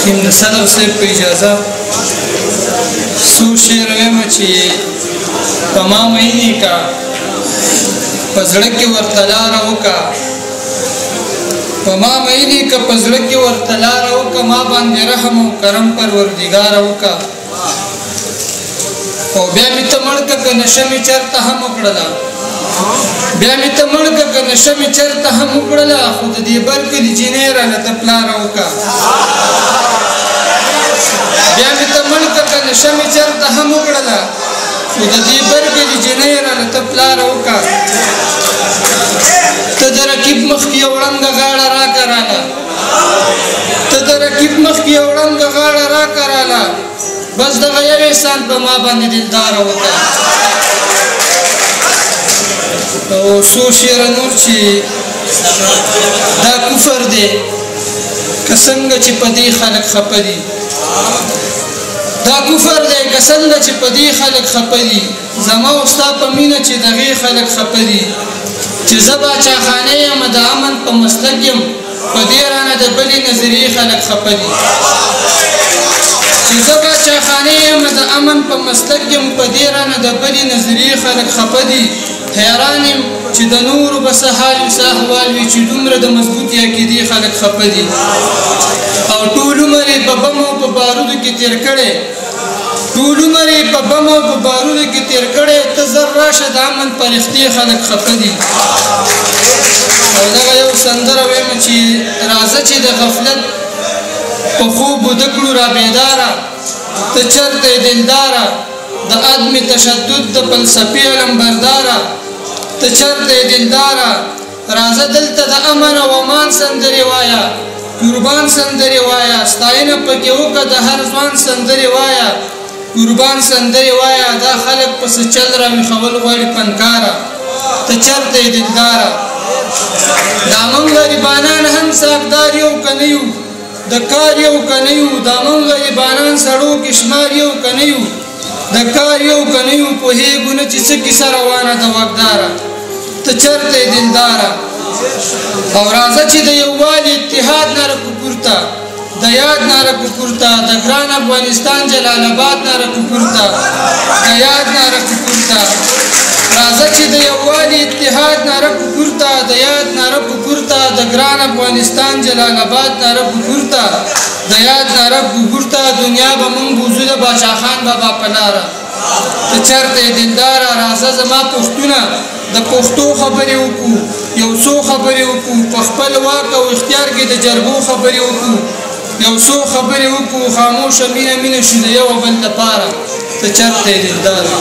حکیم د صدر صاحب په اجازه څو شعر وایم چې په ما مینې کا په زړه کې ورته لاره وکړه په ما مینې کا په زړه کې ورته لاره وکړه ما باندې رحم او کرم پروردګاره وکړه او بیا مې ته مړ کړه که نشه مې چېرته هم وکړله بیا مې ته مړ کړه که نشه مې چېرته هم وکړله خو د دې بر کلي جینۍ رانه ته پلاره وکړه بیا مې ته مړ کړه که نشه مې چېرته هم وکړله خو د دې بر کلي جینۍ رانه ته پلاره وکړه ته د رقیب مخکې یو ړنګه غاړه راکراله ته د رقیب مخکې یو ړنګه غاړه راکراله بس دغه یو احسان په ما باندې دلداره وکړه او څو شعره نور چې دا کفر دی که څنګه چې په دې خلک خفه دي دا کفر دی که څنګه چې په دې خلک خفه دي زما او ستا په مینه چې دغې خلک خفه دي چې زه باچاخانه یم د امن په مسلک یم په دې رانه د بلې نظریې خلک خفه دي چې زه باچاخانه یم د امن په مسلک یم په دې رانه د بلې نظریې خلک خفه دي حیران یم چې د نورو به څه حال وي څه احوال وي چې دومره د مضبوطې عقیدې خلک خفه دي او ټول عمر یې په بم او په بارودو کې تېر کړی ټول عمر یې په بم او په بارودو کې تېر کړی ته زر راشه د امن په رښتې خلک خفه دي او دغه یو سندره وایم چې راځه چې د غفلت په خوب وده کړو را بیداره ته چرته یې دلداره د عدم تشدد د فلسفې علمبرداره ته چرته یې دلداره راځه دلته د امن او امان سندرې وایه قربان سندرې وایه ستاینه پکې وکړه د هر ځوان سندرې وایه قربان سندرې وایه دا خلک پسې چل راویښول غواړي فنکاره ته چرته یې دلداره دا موږ غریبانان هم ساقدار یو که نه یو د کار یو که نه یو دا موږ غریبانان سړو کې شمار یو که نه یو د کار یو که نه یو پوهېږو نه چې څه کیسه روانه ده واکداره ته چېرته یې دلداره او راځه چې د یووالي اتحاد نه راپورته د یاد نه راپورته د ګران افغانستان جلال آباد نه راپورته د یاد نه راپورته راځه چې د یووالي اتحاد نه راپورته د یاد نه راپورته د ګران افغانستان جلال آباد نه راپورته د یاد نه راپورته دنیا به مونږ بوځو د باچاخان بابا په لاره ته چېرته یې دلداره راځه زما پښتونه د پښتو خبرې وکړو یو څو خبرې وکړو په خپل واک او اختیار کې د جرګو خبرې وکړو یو څو خبرې وکړو خاموشه مینه مینه شو د یو بل لپاره ته چېرته یې دلداره